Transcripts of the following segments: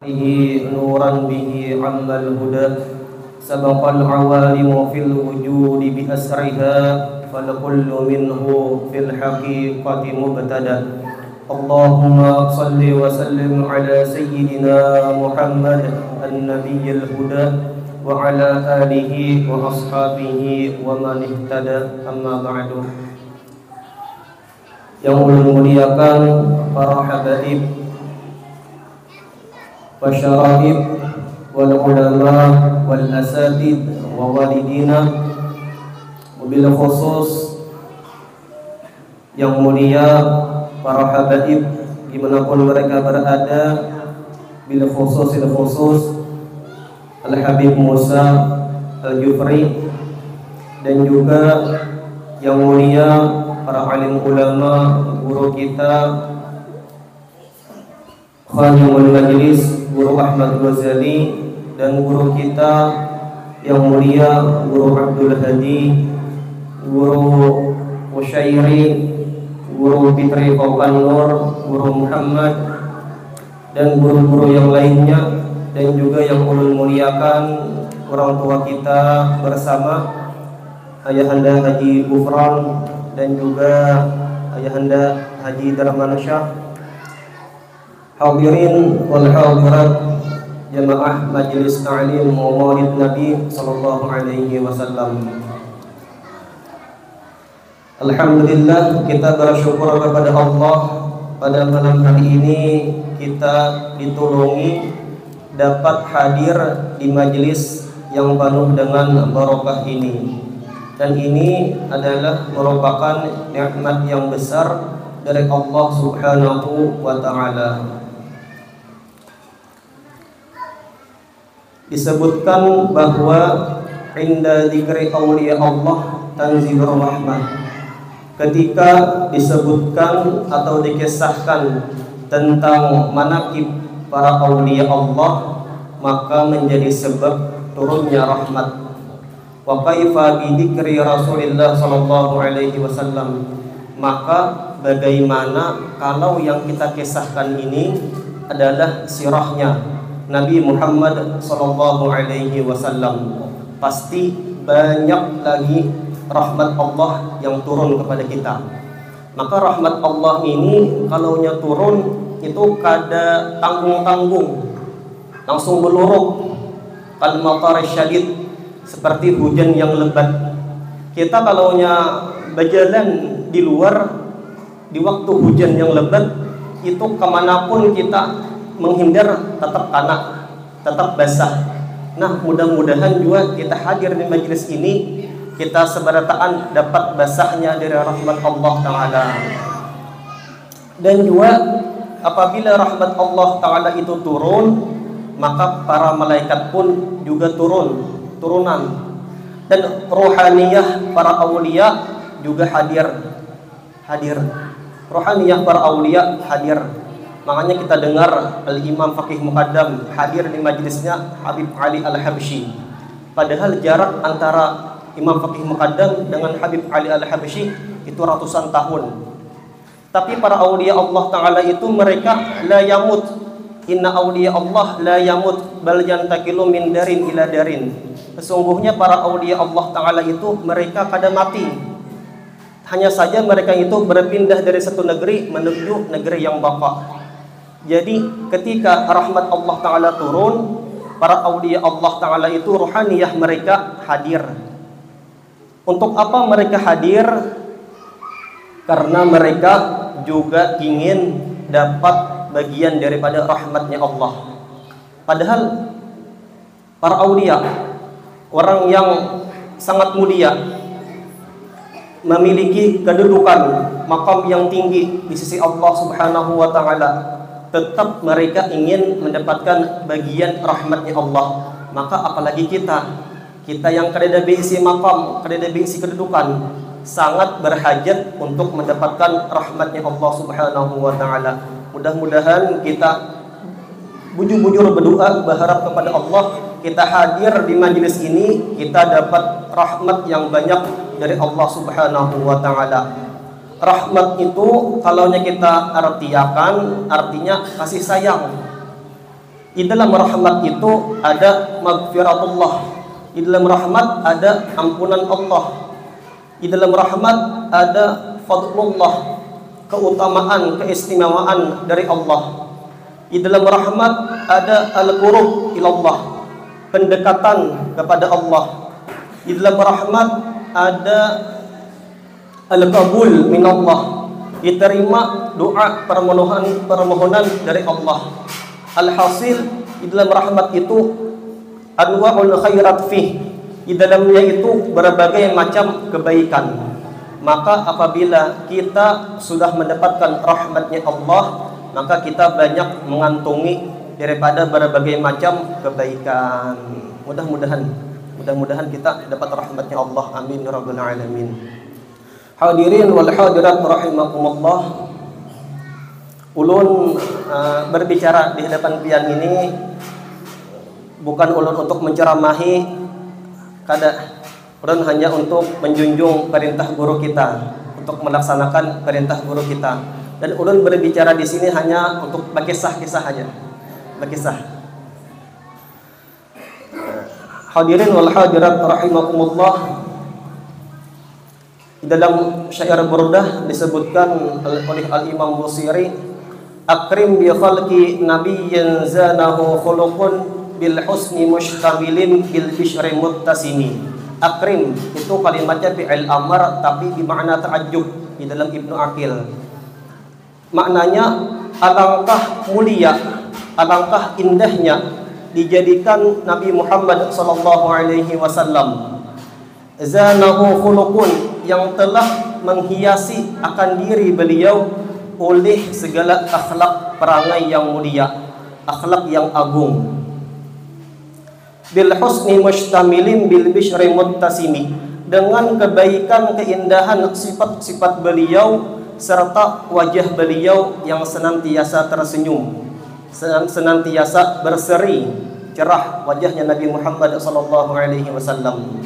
به نورا به عم الهدى سبق العوالم في الوجود بأسرها فالكل منه في الحقيقة مبتدأ اللهم صل وسلم على سيدنا محمد النبي الهدى وعلى آله وأصحابه ومن اهتدى أما بعد. Yang memuliakan para habaib wasyaraib wal ulama wal asatid wa walidina, wabil khusus yang mulia para habaib dimanapun mereka berada, bil khusus Al-Habib Musa Al-Jufri, dan juga yang mulia para alim ulama, guru kita Khadimul Majlis Guru Ahmad Ghazali, dan guru kita yang mulia Guru Abdul Hadi, Guru Musyairi, Guru Fitri Fauqan Nur, Guru Muhammad, dan guru-guru yang lainnya, dan juga yang ulul muliakan orang tua kita bersama Ayahanda Haji Gufran dan juga Ayahanda Haji Darmansyah, hadirin wal hadirat jamaah Majelis Ta'lim Maulid Nabi sallallahu alaihi wasallam. Alhamdulillah, kita bersyukur kepada Allah pada malam hari ini kita ditolongi dapat hadir di majelis yang penuh dengan barokah ini. Dan ini adalah merupakan nikmat yang besar dari Allah Subhanahu wa taala. Disebutkan bahwa inda dzikri auliya Allah tanzilur rahmah. Ketika disebutkan atau dikisahkan tentang manaqib para auliya Allah, maka menjadi sebab turunnya rahmat. Wa kaifa bi dzikri Rasulillah sallallahu alaihi wasallam, maka bagaimana kalau yang kita kisahkan ini adalah sirahnya Nabi Muhammad sallallahu alaihi wasallam, pasti banyak lagi rahmat Allah yang turun kepada kita. Maka rahmat Allah ini kalaunya turun itu kada tanggung-tanggung, langsung meluruk kal matar syadid, seperti hujan yang lebat. Kita kalaunya berjalan di luar di waktu hujan yang lebat, itu kemanapun kita menghindar tetap kena, tetap basah. Nah, mudah-mudahan juga kita hadir di majelis ini, kita seberataan dapat basahnya dari rahmat Allah Ta'ala. Dan juga apabila rahmat Allah Ta'ala itu turun, maka para malaikat pun juga turunan, dan rohaniyah para aulia juga hadir. Rohaniyah para aulia hadir. Makanya kita dengar Al-Imam Faqih Muqaddam hadir di majlisnya Habib Ali Al-Habsyi. Padahal jarak antara Imam Faqih Muqaddam dengan Habib Ali Al-Habsyi itu ratusan tahun. Tapi para aulia Allah Ta'ala itu mereka la yamut. Inna awliya Allah la yamut bal yantakilu min darin ila darin. Sesungguhnya para aulia Allah Ta'ala itu mereka kada mati. Hanya saja mereka itu berpindah dari satu negeri menuju negeri yang bapa. Jadi ketika rahmat Allah Ta'ala turun, para aulia Allah Ta'ala itu ruhaniyah mereka hadir. Untuk apa mereka hadir? Karena mereka juga ingin dapat bagian daripada rahmatnya Allah. Padahal para aulia, orang yang sangat mulia, memiliki kedudukan maqam yang tinggi di sisi Allah Subhanahu wa taala, tetap mereka ingin mendapatkan bagian rahmatnya Allah. Maka apalagi kita yang kada berisi maqam, kada berisi kedudukan, sangat berhajat untuk mendapatkan rahmatnya Allah Subhanahu wa taala. Mudah-mudahan kita bujur-bujur berdoa berharap kepada Allah, kita hadir di majelis ini, kita dapat rahmat yang banyak dari Allah Subhanahu wa taala. Rahmat itu kalaunya kita artiakan, artinya kasih sayang. Di dalam rahmat itu ada maghfiratullah. Di dalam rahmat ada ampunan Allah. Di dalam rahmat ada fadlullah, keutamaan, keistimewaan dari Allah. Di dalam rahmat ada al-qurub ilallah, pendekatan kepada Allah. Di dalam rahmat ada al-qabul minallah, diterima doa permohonan dari Allah. Alhasil di dalam rahmat itu anwa'ul khairat fih, di dalamnya itu berbagai macam kebaikan. Maka apabila kita sudah mendapatkan rahmatnya Allah, maka kita banyak mengantungi daripada berbagai macam kebaikan. Mudah-mudahan kita dapat rahmatnya Allah. Amin ya rabbal alamin. Hadirin wal hadirat rahimakumullah. Ulun berbicara di hadapan pian ini bukan ulun untuk menceramahi, kada. Ulun hanya untuk menjunjung perintah guru kita, untuk melaksanakan perintah guru kita. Dan ulun berbicara di sini hanya untuk berkisah-kisah saja. Berkisah. Hadirin wal hadirat rahimakumullah. Di dalam syair Burdah disebutkan oleh Al-Imam Busiri, akrim bi khalqi nabiyyin zanahu khuluqun bil husni mustamilin bil bishri muttasimi. Akrim itu kalimatnya fi'il amr tapi bermakna ta'ajjub di dalam Ibnu Aqil. Maknanya alangkah mulia, alangkah indahnya dijadikan Nabi Muhammad sallallahu alaihi wasallam. Zanahu khuluqun, yang telah menghiasi akan diri beliau oleh segala akhlak perangai yang mulia, akhlak yang agung. Bil husni mustamilin bil bishri muttasimi, dengan kebaikan, keindahan sifat-sifat beliau serta wajah beliau yang senantiasa tersenyum, senantiasa berseri cerah wajahnya Nabi Muhammad sallallahu alaihi wasallam.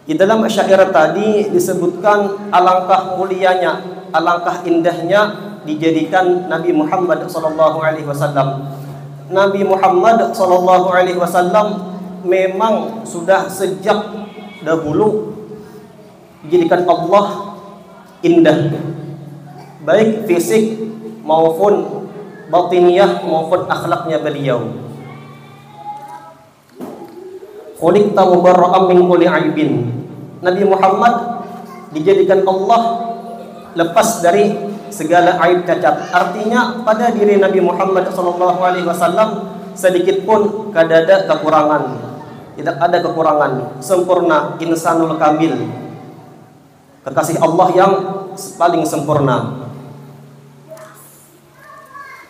Di dalam syair tadi disebutkan alangkah mulianya, alangkah indahnya dijadikan Nabi Muhammad sallallahu alaihi wasallam. Nabi Muhammad sallallahu alaihi wasallam memang sudah sejak dahulu dijadikan Allah indah, baik fisik maupun batiniyah maupun akhlaknya beliau. Khuliqta mubarra'an min kulli aibin. Nabi Muhammad dijadikan Allah lepas dari segala aib cacat. Artinya pada diri Nabi Muhammad SAW sedikit pun kada ada kekurangan, tidak ada kekurangan, sempurna, insanul kamil, kekasih Allah yang paling sempurna.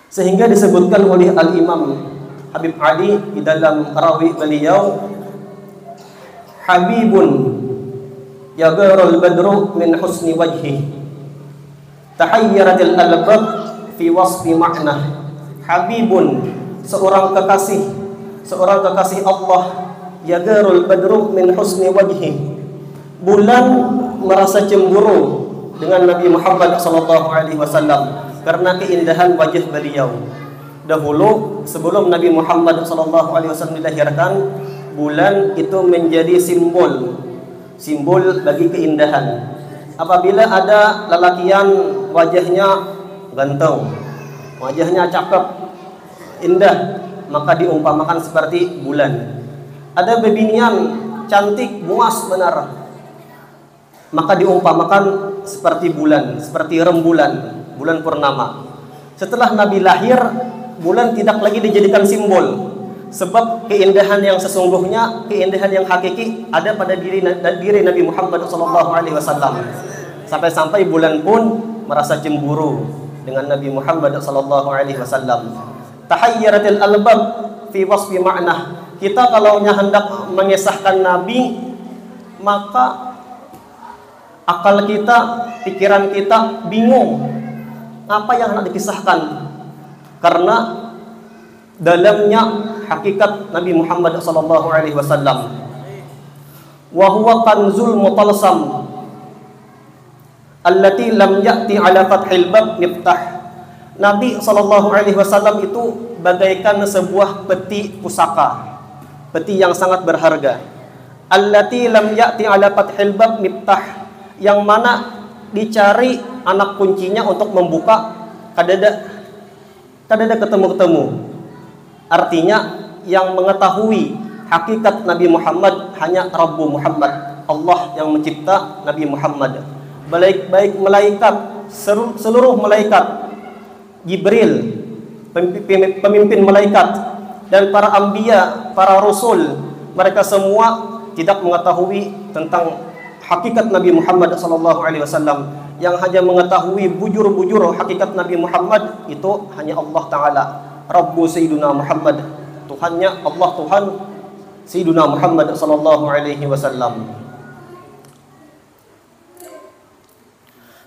Sehingga disebutkan oleh Al-Imam Habib Ali di dalam rawi beliau, Habibun yagharul badru min husni wajhi, tahayyaratil albab fi wasfi makna. Habibun, seorang kekasih Allah, yagharul badru min husni wajhi, bulan merasa cemburu dengan Nabi Muhammad SAW karena keindahan wajah beliau. Dahulu sebelum Nabi Muhammad SAW dilahirkan, bulan itu menjadi simbol bagi keindahan. Apabila ada lelakian wajahnya ganteng, wajahnya cakep, indah, maka diumpamakan seperti bulan. Ada bebinian cantik, muas benar, maka diumpamakan seperti bulan, seperti rembulan, bulan purnama. Setelah Nabi lahir, bulan tidak lagi dijadikan simbol, sebab keindahan yang sesungguhnya, keindahan yang hakiki ada pada diri Nabi Muhammad SAW. Sampai-sampai bulan pun merasa cemburu dengan Nabi Muhammad SAW. Tahayyaratil albab fi wasfi ma'nah. Kita kalau hendak mengisahkan Nabi, maka akal kita, pikiran kita bingung apa yang hendak dikisahkan, karena dalamnya hakikat Nabi Muhammad SAW. Wa huwa kanzul mutalsam allati lam ya'ti ala fathil bab miftah. Nabi SAW itu bagaikan sebuah peti pusaka, peti yang sangat berharga. Allati lam ya'ti ala fathil bab miftah, yang mana dicari anak kuncinya untuk membuka kadada ketemu. Artinya yang mengetahui hakikat Nabi Muhammad hanya Rabbu Muhammad, Allah yang mencipta Nabi Muhammad. Baik malaikat, seluruh malaikat, Jibril, pemimpin malaikat, dan para anbiya, para rasul, mereka semua tidak mengetahui tentang hakikat Nabi Muhammad SAW. Yang hanya mengetahui bujur-bujur hakikat Nabi Muhammad itu hanya Allah Ta'ala, Rabbu Sayyiduna Muhammad, Tuhannya Allah, Tuhan Sayyiduna Muhammad SAW.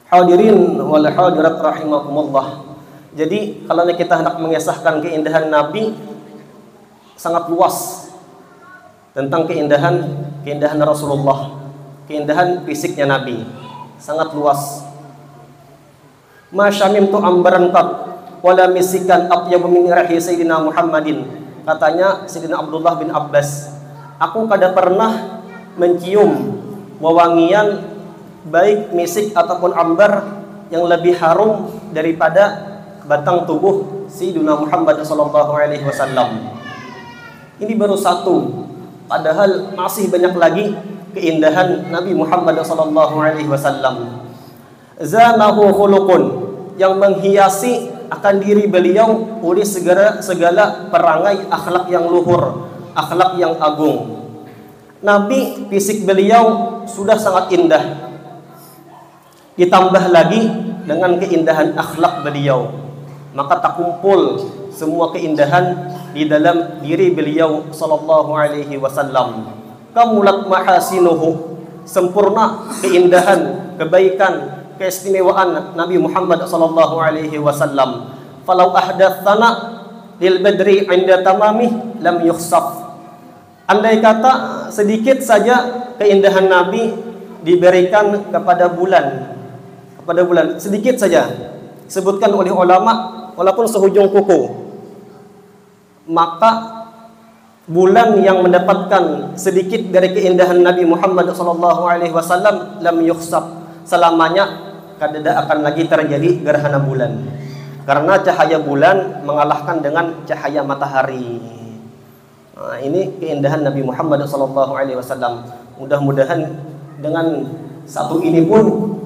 Hadirin wal hadirat rahimakumullah. Jadi kalau kita hendak mengisahkan keindahan Nabi, sangat luas tentang keindahan Rasulullah, keindahan fisiknya Nabi, sangat luas. Ma syamimtu ambaran qat wala misikan atyabu min rahi sayyidina Muhammadin. Katanya Sayyidina Abdullah bin Abbas, aku kada pernah mencium wewangian baik misik ataupun ambar yang lebih harum daripada batang tubuh Sayyidina Muhammad SAW. Ini baru satu, padahal masih banyak lagi keindahan Nabi Muhammad SAW. Zanahu khuluqun, yang menghiasi akan diri beliau oleh segala perangai akhlak yang luhur, akhlak yang agung. Nabi, fisik beliau sudah sangat indah, ditambah lagi dengan keindahan akhlak beliau, maka tak kumpul semua keindahan di dalam diri beliau sallallahu alaihi wasallam. Kamulat mahasinuhu, sempurna keindahan, kebaikan, keistimewaan Nabi Muhammad sallallahu alaihi wasallam. Falau ahdatsana lil badri 'inda tamamih lam yukhsaf. Andai kata sedikit saja keindahan Nabi diberikan kepada bulan, sedikit saja sebutkan oleh ulama walaupun sehujung kuku, maka bulan yang mendapatkan sedikit dari keindahan Nabi Muhammad SAW lam yukhsaf, selamanya kada akan lagi terjadi gerhana bulan, karena cahaya bulan mengalahkan dengan cahaya matahari. Nah, ini keindahan Nabi Muhammad SAW. Mudah-mudahan dengan satu ini pun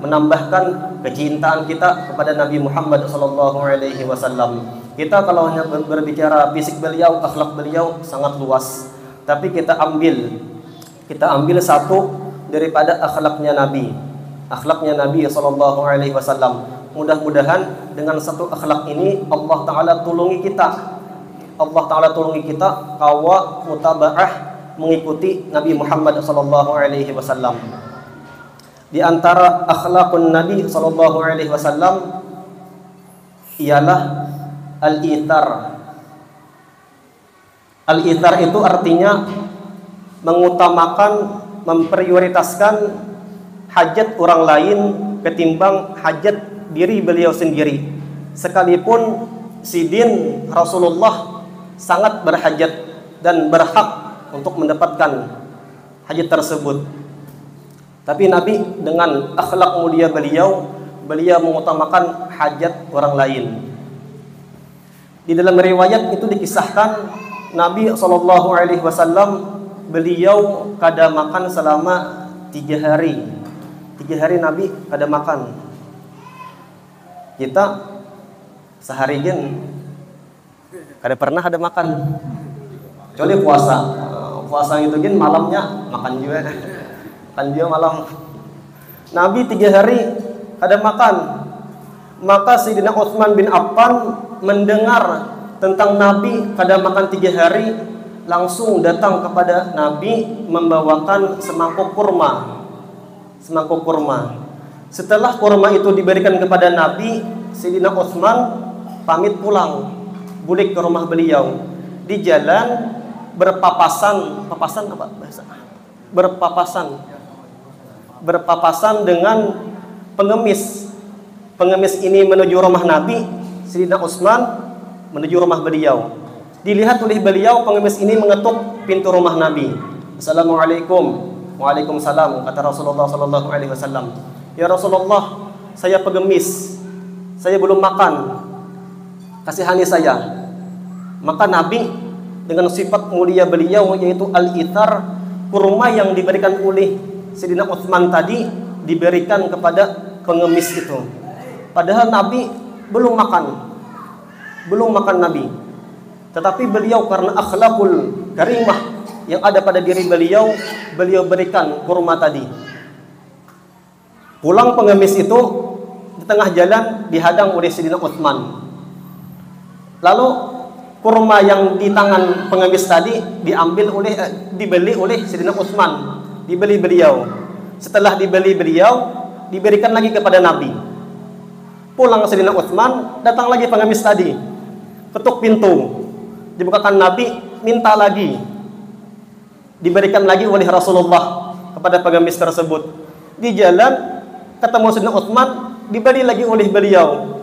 menambahkan kecintaan kita kepada Nabi Muhammad SAW. Kita kalau hanya berbicara fisik beliau, akhlak beliau sangat luas, tapi kita ambil satu daripada akhlaknya Nabi SAW. Mudah-mudahan dengan satu akhlak ini Allah Ta'ala tolongi kita kawa mutaba'ah, mengikuti Nabi Muhammad SAW. Di antara akhlakun Nabi SAW ialah al-ithar. Al-ithar itu artinya mengutamakan, memprioritaskan hajat orang lain ketimbang hajat diri beliau sendiri. Sekalipun sidin Rasulullah sangat berhajat dan berhak untuk mendapatkan hajat tersebut, tapi Nabi dengan akhlak mulia beliau mengutamakan hajat orang lain. Di dalam riwayat itu dikisahkan Nabi SAW beliau kada makan selama 3 hari. 3 hari Nabi kada makan. Kita sehari kada pernah ada makan, kecuali puasa itu malamnya makan juga malam. Nabi 3 hari kada makan. Maka Sayyidina Utsman bin Affan mendengar tentang Nabi kada makan 3 hari, langsung datang kepada Nabi membawakan semangkuk kurma. Setelah kurma itu diberikan kepada Nabi, Sayyidina Utsman pamit pulang, balik ke rumah beliau. Di jalan berpapasan dengan pengemis ini menuju rumah Nabi. Sayyidina Utsman menuju rumah beliau. Dilihat oleh beliau, pengemis ini mengetuk pintu rumah Nabi. Assalamualaikum. Waalaikumsalam, kata Rasulullah sallallahu alaihi wasallam. Ya Rasulullah, saya pengemis, saya belum makan, kasihani saya. Maka Nabi dengan sifat mulia beliau, yaitu al-ithar, kurma yang diberikan oleh Sayyidina Utsman tadi diberikan kepada pengemis itu. Padahal Nabi belum makan Nabi. Tetapi beliau karena akhlakul karimah yang ada pada diri beliau, beliau berikan kurma tadi. Pulang pengemis itu, di tengah jalan dihadang oleh Sayyidina Utsman. Lalu kurma yang di tangan pengemis tadi dibeli oleh Sayyidina Utsman, dibeli beliau. Setelah dibeli beliau, diberikan lagi kepada Nabi. Pulang Sayyidina Utsman, datang lagi pengemis tadi, ketuk pintu, dibukakan Nabi, minta lagi. Diberikan lagi oleh Rasulullah kepada pengemis tersebut. Di jalan ketemu Sayyidina Utsman, diberi lagi oleh beliau,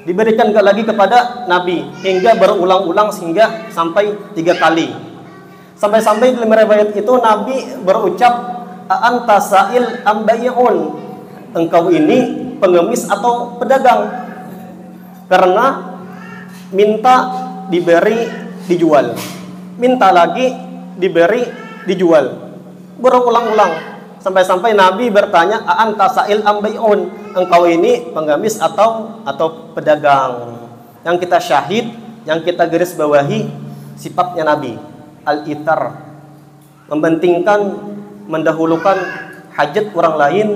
diberikan lagi kepada Nabi, hingga berulang-ulang sehingga sampai 3 kali. Sampai-sampai dalam riwayat itu Nabi berucap, anta sa'il am bai'un, engkau ini pengemis atau pedagang? Karena minta, diberi, dijual, minta lagi, diberi, dijual, berulang-ulang. Sampai-sampai Nabi bertanya, anta sa'il am bai'un, engkau ini pengemis atau pedagang? Yang kita syahid, yang kita garis bawahi sifatnya Nabi, al-ithar, mementingkan, mendahulukan hajat orang lain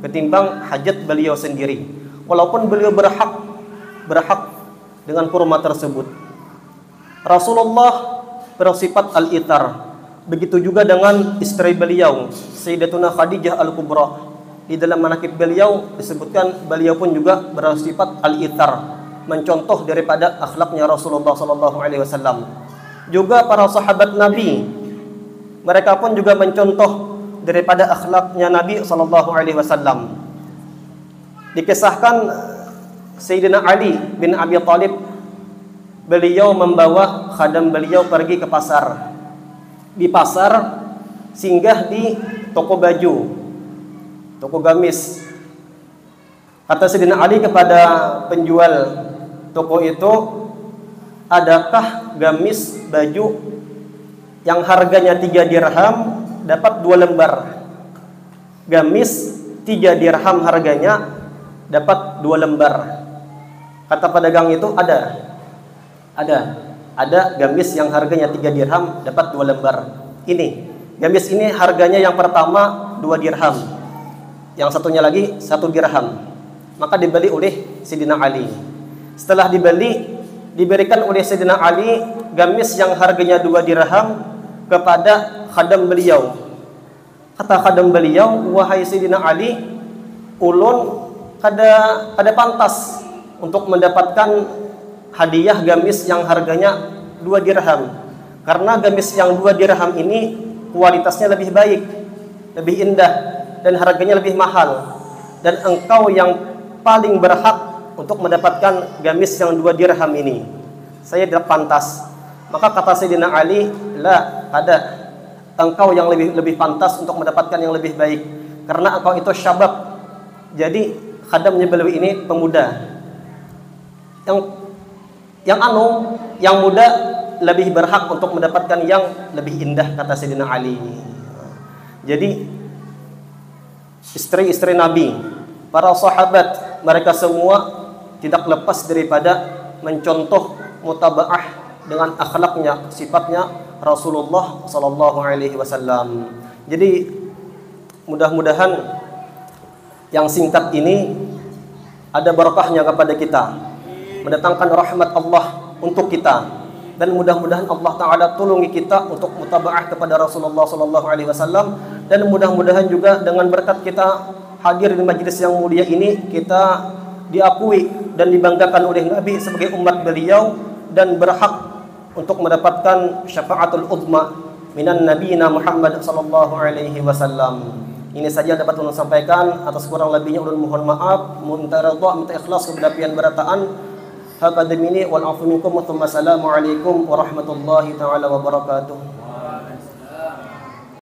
ketimbang hajat beliau sendiri, walaupun beliau berhak dengan kurma tersebut. Rasulullah bersifat al-ithar. Begitu juga dengan istri beliau, Sayyidatuna Khadijah Al-Kubra. Di dalam manaqib beliau disebutkan beliau pun juga bersifat al-ithar, mencontoh daripada akhlaknya Rasulullah sallallahu alaihi wasallam. Juga para sahabat Nabi, mereka pun juga mencontoh daripada akhlaknya Nabi sallallahu alaihi wasallam. Dikisahkan Sayyidina Ali bin Abi Thalib, beliau membawa khadam beliau pergi ke pasar. Di pasar singgah di toko baju, toko gamis. Kata Sayyidina Ali kepada penjual toko itu, adakah gamis baju yang harganya 3 dirham dapat 2 lembar? Gamis 3 dirham harganya dapat 2 lembar. Kata pedagang itu, ada gamis yang harganya 3 dirham dapat 2 lembar. Ini gamis ini harganya yang pertama 2 dirham, yang satunya lagi 1 dirham. Maka dibeli oleh Sayyidina Ali. Setelah diberikan oleh Sayyidina Ali gamis yang harganya 2 dirham kepada khadam beliau. Kata khadam beliau, wahai Sayyidina Ali, ulun kada pantas untuk mendapatkan hadiah gamis yang harganya 2 dirham. Karena gamis yang 2 dirham ini kualitasnya lebih baik, lebih indah, dan harganya lebih mahal. Dan engkau yang paling berhak untuk mendapatkan gamis yang 2 dirham ini. Saya tidak pantas. Maka kata Sayyidina Ali, la, ada. Engkau yang lebih pantas untuk mendapatkan yang lebih baik. Karena engkau itu syabab. Jadi khadamnya beliau ini pemuda. Yang muda lebih berhak untuk mendapatkan yang lebih indah, kata Sayyidina Ali. Jadi istri-istri Nabi, para sahabat, mereka semua tidak lepas daripada mencontoh mutabaah dengan akhlaknya, sifatnya Rasulullah sallallahu alaihi wasallam. Jadi mudah-mudahan yang singkat ini ada barakahnya kepada kita, mendatangkan rahmat Allah untuk kita, dan mudah-mudahan Allah Ta'ala tolongi kita untuk mutabaah kepada Rasulullah sallallahu alaihi wasallam, dan mudah-mudahan juga dengan berkat kita hadir di majlis yang mulia ini, kita diakui dan dibanggakan oleh Nabi sebagai umat beliau dan berhak untuk mendapatkan syafaatul uzma minan nabiyina Muhammad sallallahu alaihi wasallam. Ini saja dapat ulun sampaikan. Atas kurang lebihnya ulun mohon maaf, minta redha, minta ikhlas kepada pian berataan. Hakadha minni wal afu minkum wa thumma assalamu alaikum warahmatullahi taala wabarakatuh.